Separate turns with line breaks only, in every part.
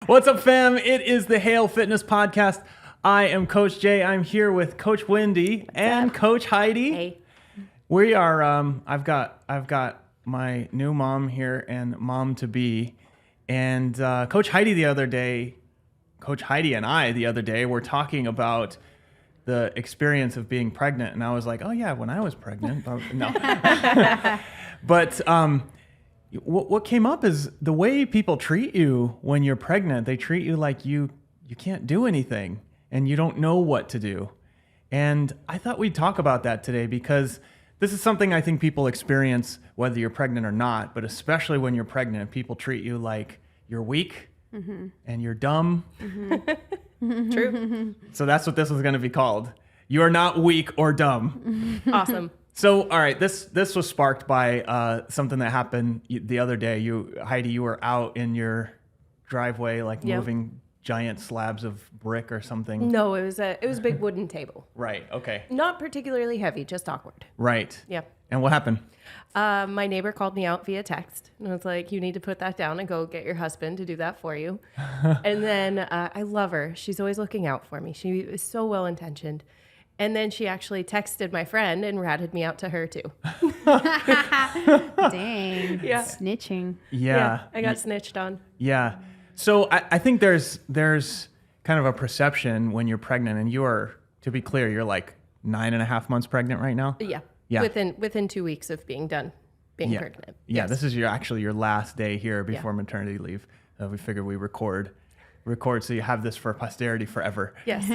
What's up, fam? It is the Hale Fitness Podcast. I am Coach Jay. I'm here with Coach Wendy and Coach Heidi.
Hey.
We are. I've got my new mom here and mom to be, and Coach Heidi and I the other day were talking about the experience of being pregnant, and I was like, oh yeah, when I was pregnant. No. But what came up is the way people treat you when you're pregnant. They treat you like you can't do anything and you don't know what to do. And I thought we'd talk about that today because this is something I think people experience whether you're pregnant or not, but especially when you're pregnant, people treat you like you're weak and you're dumb.
True.
So that's what this is going to be called. You are not weak or dumb.
Awesome.
So, all right, this was sparked by something that happened the other day. Heidi, you were out in your driveway, moving giant slabs of brick or something.
No, it was a big wooden table.
Right. Okay.
Not particularly heavy, just awkward.
Right.
Yeah.
And what happened?
My neighbor called me out via text and was like, you need to put that down and go get your husband to do that for you. And then I love her. She's always looking out for me. She is so well-intentioned. And then she actually texted my friend and ratted me out to her too.
Dang.
Yeah.
Snitching.
Yeah.
I got snitched on.
Yeah. So I think there's kind of a perception when you're pregnant, and to be clear, you're like 9.5 months pregnant right now.
Yeah.
Yeah.
Within 2 weeks of being pregnant.
Yeah.
Yes.
This is actually your last day here before maternity leave. We figured we record so you have this for posterity forever.
Yes.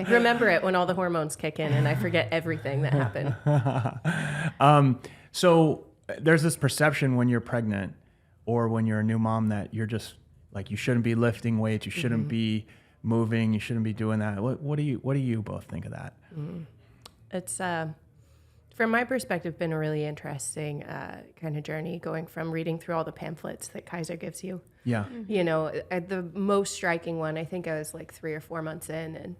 Remember it when all the hormones kick in and I forget everything that happened.
So there's this perception when you're pregnant or when you're a new mom that you're just like, you shouldn't be lifting weights, you shouldn't be moving, you shouldn't be doing that. What do you both think of that?
It's from my perspective been a really interesting kind of journey, going from reading through all the pamphlets that Kaiser gives you.
Yeah.
You know, the most striking one, I think I was like 3 or 4 months in, and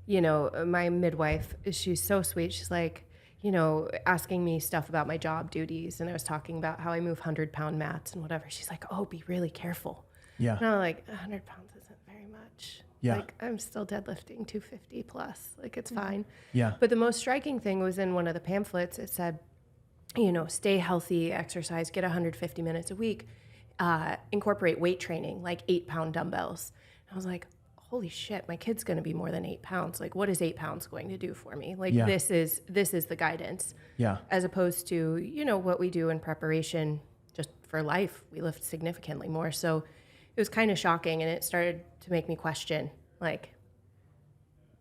you know, my midwife, she's so sweet. She's like, you know, asking me stuff about my job duties, and I was talking about how I move 100-pound mats and whatever. She's like, oh, be really careful.
Yeah.
And I'm like, 100 pounds isn't very much.
Yeah.
Like, I'm still deadlifting 250 plus. Like, it's fine.
Yeah.
But the most striking thing was in one of the pamphlets. It said, you know, stay healthy, exercise, get 150 minutes a week, incorporate weight training, like 8-pound dumbbells. And I was like, holy shit, my kid's going to be more than 8 pounds. Like, what is 8 pounds going to do for me? Like, this is the guidance.
Yeah.
As opposed to, you know, what we do in preparation just for life. We lift significantly more. So it was kind of shocking, and it started to make me question, like,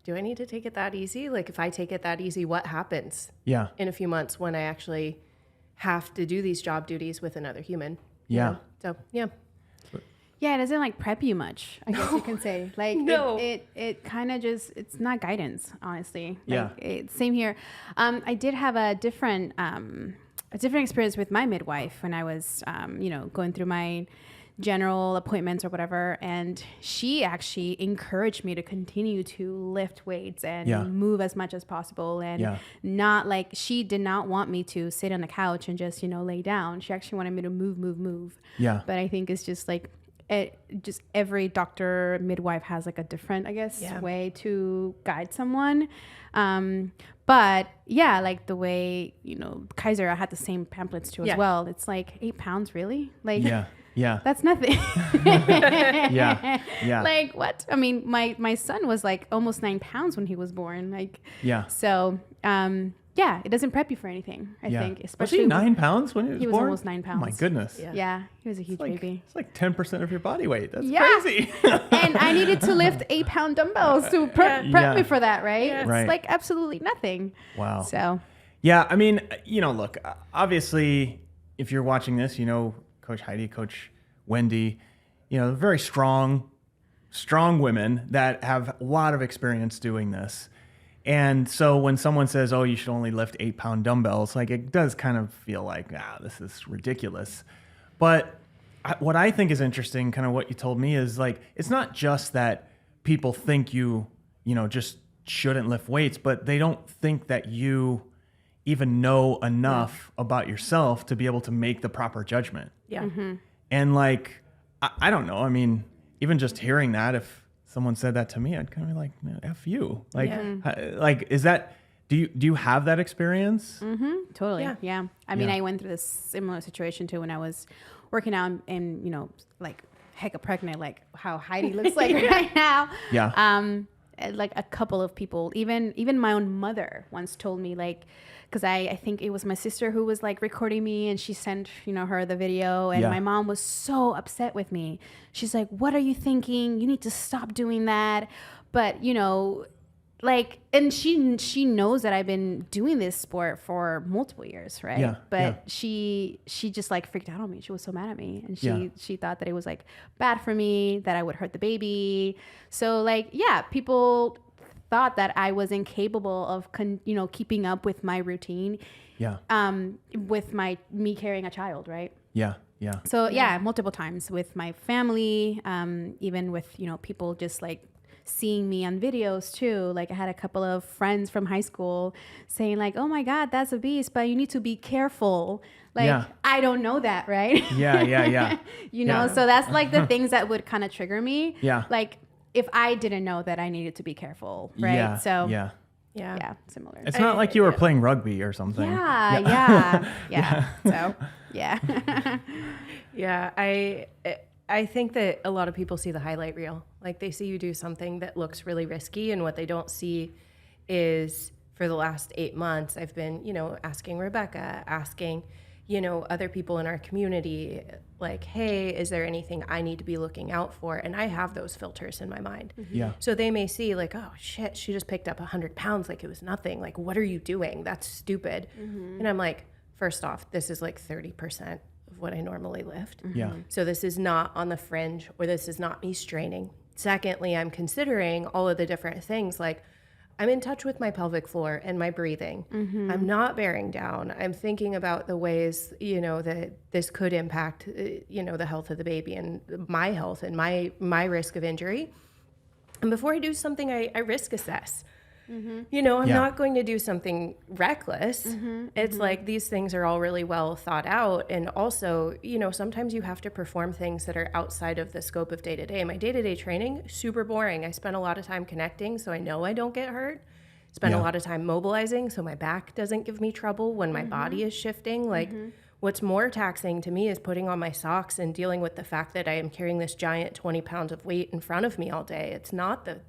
do I need to take it that easy? Like, if I take it that easy, what happens in a few months when I actually have to do these job duties with another human?
Yeah.
You know? So, yeah.
Yeah, it doesn't like prep you much, I guess you can say. Like,
No.
it kind of just, it's not guidance, honestly.
Yeah.
Same here. I did have a different experience with my midwife when I was, going through my general appointments or whatever, and she actually encouraged me to continue to lift weights and move as much as possible, and not like, she did not want me to sit on the couch and just lay down. She actually wanted me to move. But I think it's just like just every doctor, midwife has like a different, I guess, way to guide someone. But yeah, like the way, Kaiser, I had the same pamphlets too as well. It's like 8 pounds, really? Like, that's nothing. Like, what? I mean, my son was like almost 9 pounds when he was born. Like, so, it doesn't prep you for anything, I think. Especially
was he 9 pounds when he was born?
He was almost 9 pounds.
Oh my goodness.
Yeah, he was a huge baby.
It's like 10% of your body weight. That's crazy.
And I needed to lift 8-pound dumbbells to prep me for that, right?
Yeah.
It's like absolutely nothing.
Wow.
So.
Yeah, I mean, look, obviously, if you're watching this, Coach Heidi, Coach Wendy, very strong women that have a lot of experience doing this. And so when someone says, oh, you should only lift 8-pound dumbbells, like, it does kind of feel like, this is ridiculous. But what I think is interesting, kind of what you told me, is like, it's not just that people think you just shouldn't lift weights, but they don't think that you even know enough about yourself to be able to make the proper judgment.
Yeah. Mm-hmm.
And like, I don't know. I mean, even just hearing that, if someone said that to me, I'd kind of be like, "Man, F you." Like, like, is that, do you have that experience?
Mm-hmm. Totally.
Yeah.
Yeah. I mean, I went through this similar situation too when I was working out and, you know, like hecka pregnant, like how Heidi looks like right now.
Yeah.
Like a couple of people, even my own mother once told me, like, because I think it was my sister who was like recording me, and she sent, you know, her the video, and my mom was so upset with me. She's like, "What are you thinking? You need to stop doing that." But, you know, like, and she knows that I've been doing this sport for multiple years, right?
Yeah,
But she just like freaked out on me. She was so mad at me, and she thought that it was like bad for me, that I would hurt the baby. So like, yeah, people thought that I was incapable of you know, keeping up with my routine.
Yeah.
With me carrying a child, right?
Yeah. Yeah.
So yeah, multiple times with my family, even with, you know, people just like seeing me on videos too. Like I had a couple of friends from high school saying like, "Oh my God, that's a beast, but you need to be careful." Like, I don't know that, right?
Yeah.
You know, so that's like the things that would kind of trigger me.
Yeah.
Like if I didn't know that I needed to be careful, right?
Yeah.
So
Yeah.
similar.
It's not like you were playing rugby or something.
Yeah. So yeah.
Yeah, I think that a lot of people see the highlight reel. Like they see you do something that looks really risky, and what they don't see is for the last 8 months, I've been, you know, asking Rebecca, asking, you know, other people in our community, like, "Hey, is there anything I need to be looking out for?" And I have those filters in my mind.
Yeah.
So they may see like, "Oh shit, she just picked up 100 pounds like it was nothing. Like, what are you doing? That's stupid." And I'm like, first off, this is like 30% of what I normally lift.
Yeah.
So this is not on the fringe, or this is not me straining. Secondly, I'm considering all of the different things, like I'm in touch with my pelvic floor and my breathing. I'm not bearing down. I'm thinking about the ways, you know, that this could impact, you know, the health of the baby and my health and my risk of injury. And before I do something, I risk assess. You know, I'm not going to do something reckless. It's like these things are all really well thought out. And also, you know, sometimes you have to perform things that are outside of the scope of day-to-day. My day-to-day training, super boring. I spend a lot of time connecting, so I know I don't get hurt. Spend a lot of time mobilizing, so my back doesn't give me trouble when my body is shifting. Like, what's more taxing to me is putting on my socks and dealing with the fact that I am carrying this giant 20 pounds of weight in front of me all day. It's not the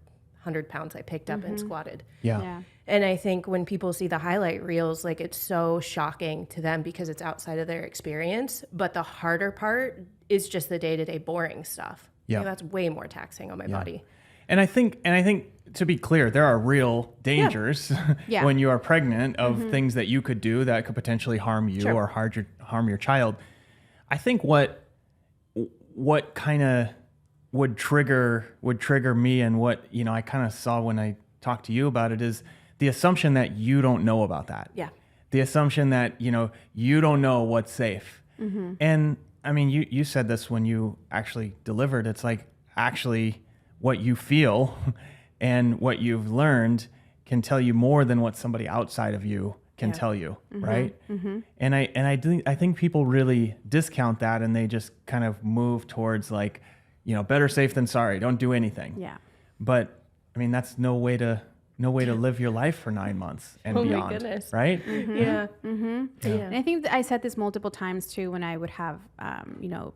100 pounds I picked up and squatted.
Yeah.
And I think when people see the highlight reels, like it's so shocking to them because it's outside of their experience. But the harder part is just the day-to-day boring stuff.
Yeah.
Like, that's way more taxing on my body.
And I think to be clear, there are real dangers when you are pregnant of things that you could do that could potentially harm you or harm your child. I think what kind of would trigger me, and what, you know, I kind of saw when I talked to you about it, is the assumption that you don't know about that.
Yeah.
The assumption that, you know, you don't know what's safe. And I mean, you said this when you actually delivered. It's like, actually what you feel and what you've learned can tell you more than what somebody outside of you can tell you, right? And I think people really discount that, and they just kind of move towards like, you know, better safe than sorry. Don't do anything.
Yeah.
But I mean, that's no way to live your life for 9 months and beyond.
My goodness.
Right?
Yeah.
And I think that I said this multiple times too when I would have, you know,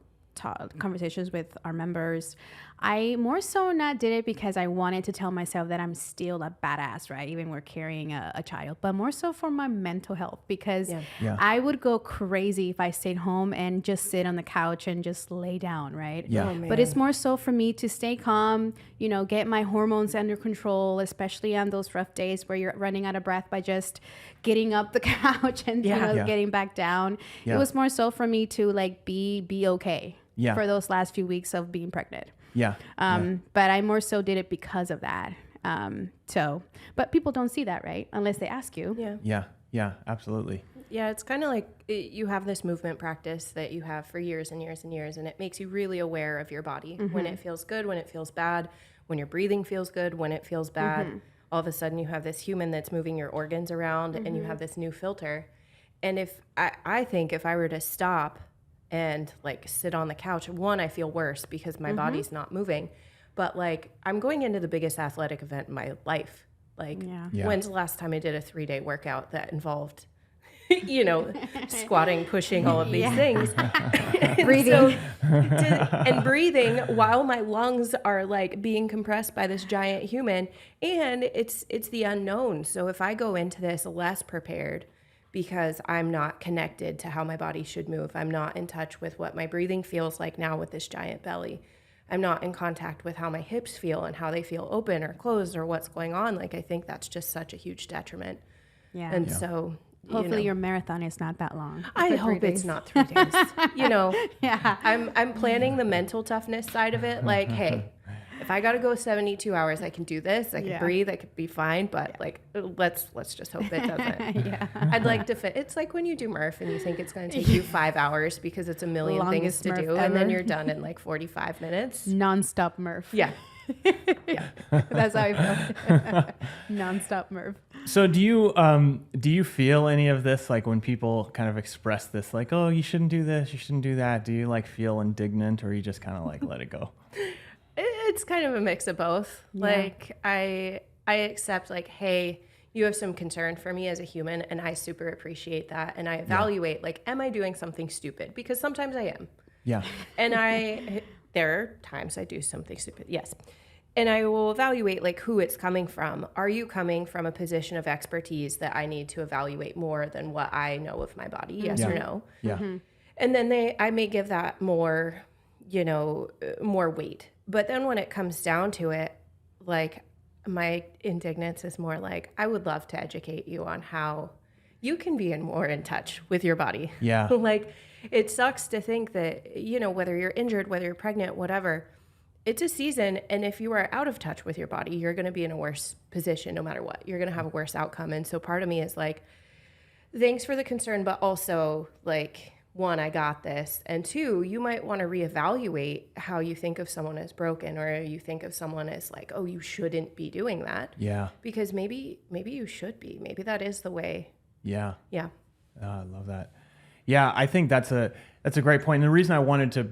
conversations with our members. I more so not did it because I wanted to tell myself that I'm still a badass, right? Even we're carrying a child, but more so for my mental health, because I would go crazy if I stayed home and just sit on the couch and just lay down, right?
Yeah.
Oh,
But it's more so for me to stay calm, you know, get my hormones under control, especially on those rough days where you're running out of breath by just getting up the couch and you know, getting back down. It was more so for me to like be okay for those last few weeks of being pregnant. But I more so did it because of that. But people don't see that, right? Unless they ask you.
Yeah, absolutely.
Yeah, it's kind of like you have this movement practice that you have for years and years and years, and it makes you really aware of your body. When it feels good, when it feels bad, when your breathing feels good, when it feels bad. All of a sudden you have this human that's moving your organs around, and you have this new filter. And if I think if I were to stop and like sit on the couch, one, I feel worse because my body's not moving. But like I'm going into the biggest athletic event in my life. Like
Yeah.
when's the last time I did a 3-day workout that involved, squatting, pushing, all of these things.
Breathing.
And breathing while my lungs are like being compressed by this giant human. And it's the unknown. So if I go into this less prepared because I'm not connected to how my body should move, I'm not in touch with what my breathing feels like now with this giant belly, I'm not in contact with how my hips feel and how they feel open or closed or what's going on. Like, I think that's just such a huge detriment.
Yeah.
And so
Hopefully your marathon is not that long.
I
For 3
hope
days.
it's not 3 days.
Yeah.
I'm planning the mental toughness side of it. Like, hey, if I got to go 72 hours, I can do this. I can breathe. I could be fine. But like, let's just hope it doesn't.
Yeah.
I'd like to fit. It's like when you do Murph and you think it's going to take you 5 hours because it's a million
Longest
things to
Murph
do, and then
ever.
you're done in like 45 minutes.
Non-stop Murph.
Yeah.
That's how I feel. Non-stop Murph.
So do you feel any of this, like when people kind of express this, like, oh, you shouldn't do this, you shouldn't do that? Do you like feel indignant, or you just kind of like let it go?
It's kind of a mix of both.
Yeah.
Like I accept like, hey, you have some concern for me as a human, and I super appreciate that. And I evaluate like, am I doing something stupid? Because sometimes I am.
Yeah.
And there are times I do something stupid. Yes. And I will evaluate like who it's coming from. Are you coming from a position of expertise that I need to evaluate more than what I know of my body? Yes or no?
Yeah.
And then I may give that more, more weight. But then when it comes down to it, like my indignance is more like, I would love to educate you on how you can be more in touch with your body.
Yeah.
Like it sucks to think that, whether you're injured, whether you're pregnant, whatever, it's a season. And if you are out of touch with your body, you're going to be in a worse position no matter what. You're going to have a worse outcome. And so part of me is like, thanks for the concern, but also like, one, I got this. And two, you might want to reevaluate how you think of someone as broken, or you think of someone as like, oh, you shouldn't be doing that.
Yeah.
Because maybe you should be. Maybe that is the way.
Yeah.
Yeah.
Oh, I love that. Yeah, I think that's a great point. And the reason I wanted to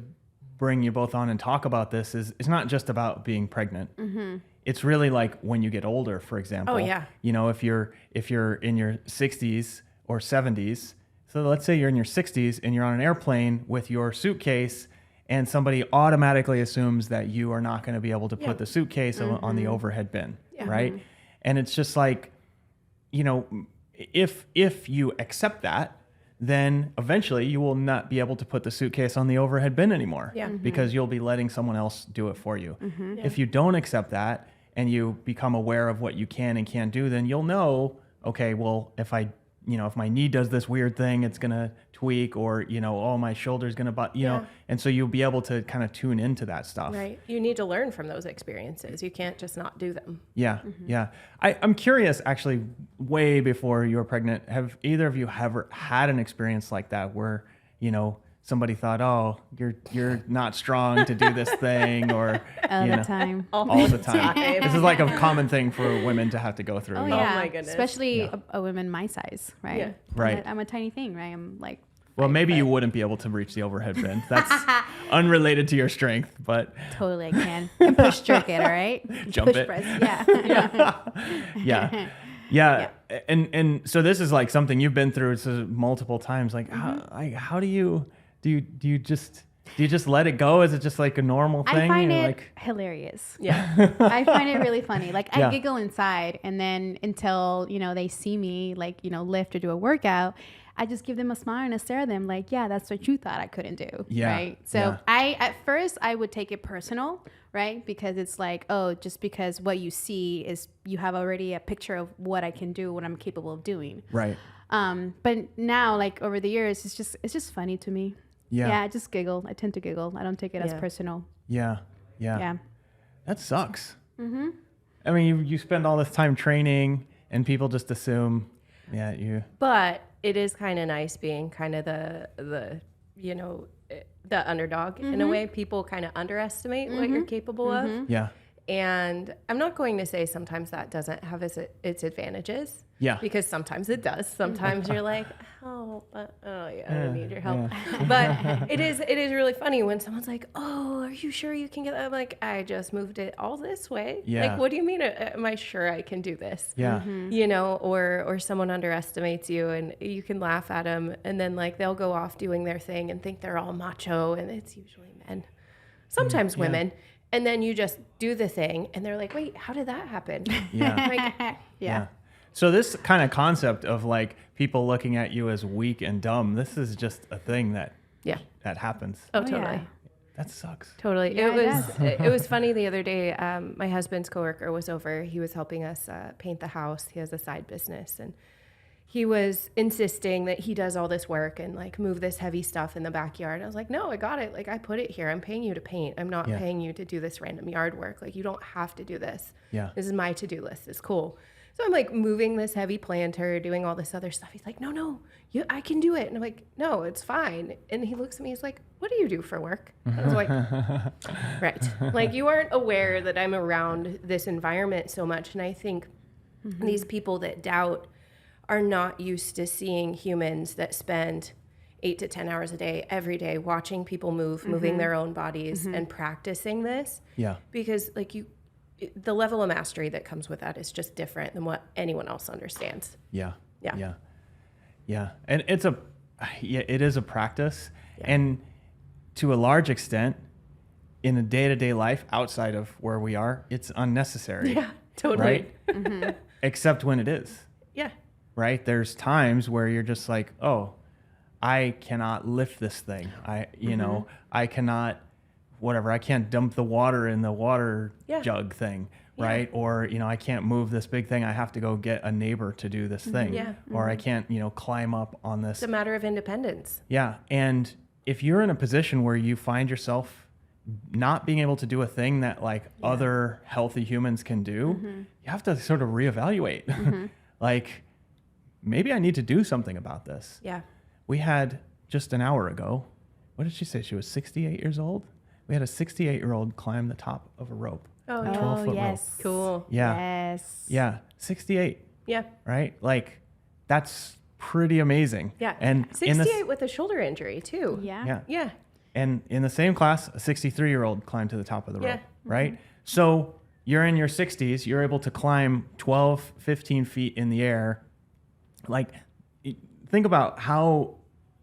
bring you both on and talk about this is it's not just about being pregnant. Mm-hmm. It's really like when you get older, for example.
Oh, yeah.
If you're in your 60s or 70s, so let's say you're in your 60s and you're on an airplane with your suitcase, and somebody automatically assumes that you are not going to be able to put the suitcase on the overhead bin, right? Mm-hmm. And it's just like, if you accept that, then eventually you will not be able to put the suitcase on the overhead bin anymore, because you'll be letting someone else do it for you. Mm-hmm. If you don't accept that and you become aware of what you can and can't do, then you'll know, okay, well, if my knee does this weird thing, it's going to tweak, or, oh, my shoulder's going to, know, and so you'll be able to kind of tune into that stuff.
Right. You need to learn from those experiences. You can't just not do them.
Yeah. Mm-hmm. Yeah. I'm curious, actually, way before you were pregnant, have either of you ever had an experience like that where, somebody thought, oh, you're not strong to do this thing, or
All the time.
all the time. This is like a common thing for women to have to go through.
Oh,
you know?
yeah.
my goodness.
Especially a woman my size, right?
Yeah.
Right.
I'm a tiny thing, right? I'm like...
Well, maybe you wouldn't be able to reach the overhead bin. That's unrelated to your strength, but
Totally, I can. And push jerk it, all right?
Jump
push
it.
press, yeah.
yeah. And so this is like something you've been through multiple times. Like, how do you just let it go? Is it just like a normal thing?
I find
You're
it
like,
hilarious.
Yeah.
I find it really funny. Like
Yeah.
I giggle inside, and then until, they see me like, lift or do a workout, I just give them a smile and a stare at them like, yeah, that's what you thought I couldn't do.
Yeah.
Right. So
Yeah.
at first I would take it personal, right? Because it's like, oh, just because what you see is you have already a picture of what I can do, what I'm capable of doing.
right.
But now, like over the years, it's just funny to me.
Yeah.
Yeah. I just giggle. I tend to giggle. I don't take it as
Yeah.
personal.
Yeah.
Yeah.
That sucks. Mm-hmm. I mean, you spend all this time training, and people just assume,
But it is kind of nice being kind of the underdog in a way. People kind of underestimate what you're capable of.
Yeah.
And I'm not going to say sometimes that doesn't have its advantages.
Yeah.
Because sometimes it does. Sometimes you're like, oh, I need your help. But it is really funny when someone's like, oh, are you sure you can get that? I'm like, I just moved it all this way.
Yeah.
Like, what do you mean? Am I sure I can do this?
Yeah.
You know, or someone underestimates you and you can laugh at them. And then like they'll go off doing their thing and think they're all macho. And it's usually men, sometimes women. And then you just do the thing and they're like, wait, how did that happen?
Yeah.
Like,
Yeah.
So this kind of concept of like people looking at you as weak and dumb, this is just a thing that happens.
Oh,
Oh,
totally.
yeah.
That sucks.
Totally.
Yeah,
it was funny the other day. My husband's coworker was over. He was helping us paint the house. He has a side business, and he was insisting that he does all this work and like move this heavy stuff in the backyard. I was like, no, I got it. Like I put it here. I'm paying you to paint. I'm not paying you to do this random yard work. Like you don't have to do this.
Yeah.
This is my to-do list. It's cool. So I'm like moving this heavy planter, doing all this other stuff. He's like, no, I can do it. And I'm like, no, it's fine. And he looks at me, he's like, what do you do for work? I was like, right. Like you aren't aware that I'm around this environment so much. And I think these people that doubt are not used to seeing humans that spend 8 to 10 hours a day, every day, watching people move, moving their own bodies and practicing this.
Yeah.
Because like the level of mastery that comes with that is just different than what anyone else understands.
Yeah.
Yeah.
Yeah. Yeah. And it is a practice.
Yeah.
And to a large extent, in a day-to-day life outside of where we are, it's unnecessary.
Yeah, totally.
Right? Except when it is.
Yeah.
Right? There's times where you're just like, oh, I cannot lift this thing. I cannot, whatever, I can't dump the water in the water jug thing, right? Or, I can't move this big thing. I have to go get a neighbor to do this thing.
Yeah.
Or I can't, climb up on this.
It's a matter of independence.
Yeah. And if you're in a position where you find yourself not being able to do a thing that like other healthy humans can do, you have to sort of reevaluate. Like, maybe I need to do something about this.
Yeah.
We had just an hour ago, what did she say? She was 68 years old. We had a 68-year-old climb the top of a rope.
Oh,
a
yeah.
12-foot
yes.
rope.
Cool.
Yeah.
Yes.
Yeah. 68,
Yeah.
right? Like, that's pretty amazing.
Yeah.
And
68 with a shoulder injury too.
Yeah.
yeah.
Yeah.
And in the same class, a 63-year-old climbed to the top of the
Yeah.
rope, right? So you're in your 60s, you're able to climb 12, 15 feet in the air. Like, think about how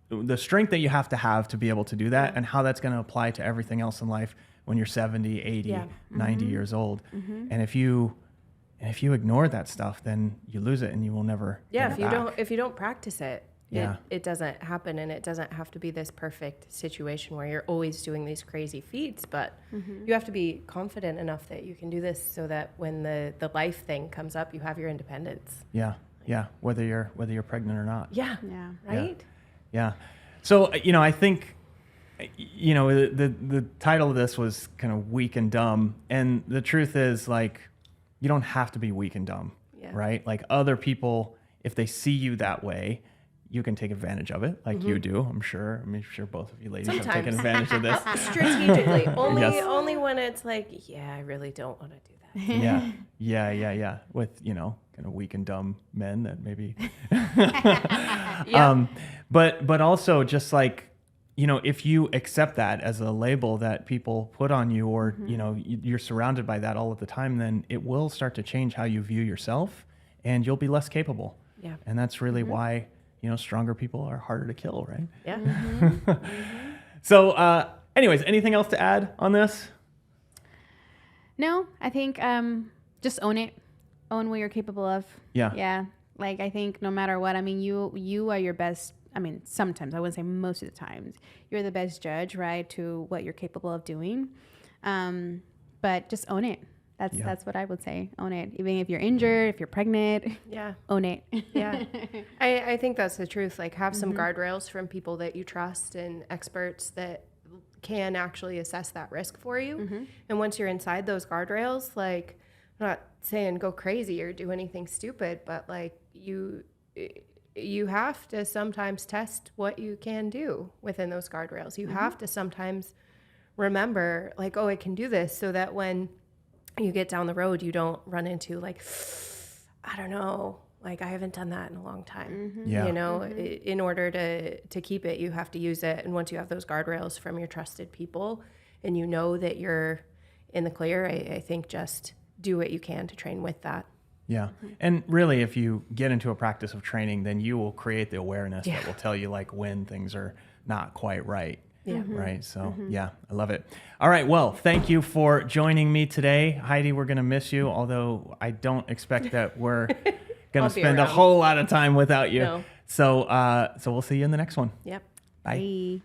the strength that you have to be able to do that and how that's going to apply to everything else in life when you're 70, 80, 90 years old. And if you ignore that stuff, then you lose it and you will never
Yeah.
get it back.
If you don't practice it,
Yeah.
it doesn't happen, and it doesn't have to be this perfect situation where you're always doing these crazy feats, but you have to be confident enough that you can do this so that when the life thing comes up, you have your independence.
Yeah. Yeah. Whether you're pregnant or not.
Yeah.
Yeah.
Right?
Yeah. So, I think, the title of this was kind of weak and dumb. And the truth is, like, you don't have to be weak and dumb,
Yeah.
right? Like, other people, if they see you that way, you can take advantage of it, like you do, I'm sure. I'm sure both of you ladies have taken
Sometimes.
advantage of this.
Strategically.
Yes.
Only when it's like, yeah, I really don't want to do that.
Yeah. With, kind of weak and dumb men that maybe...
Yeah.
But also just like, if you accept that as a label that people put on you, or, you're surrounded by that all of the time, then it will start to change how you view yourself and you'll be less capable.
Yeah.
And that's really why, stronger people are harder to kill, right?
Yeah.
So, anyways, anything else to add on this?
No, I think just own it. Own what you're capable of.
Yeah.
Yeah. Like, I think no matter what, I mean, you are your best. I mean, sometimes, I wouldn't say most of the times, you're the best judge, right, to what you're capable of doing. But just own it. That's what I would say. Own it. Even if you're injured, if you're pregnant,
Yeah.
own it.
Yeah. I think that's the truth. Like, have some guardrails from people that you trust and experts that can actually assess that risk for you. And once you're inside those guardrails, like, I'm not saying go crazy or do anything stupid, but like you have to sometimes test what you can do within those guardrails. You have to sometimes remember, like, oh, I can do this, so that when you get down the road, you don't run into like, I don't know, like I haven't done that in a long time.
Yeah.
You know, in order to keep it, you have to use it. And once you have those guardrails from your trusted people and you know that you're in the clear, I think just do what you can to train with that.
Yeah. And really, if you get into a practice of training, then you will create the awareness that will tell you like when things are not quite right.
Yeah.
Right. So yeah, I love it. All right. Well, thank you for joining me today. Heidi, we're going to miss you, although I don't expect that we're going to spend a whole lot of time without you.
No.
So we'll see you in the next one.
Yep.
Bye.
Bye.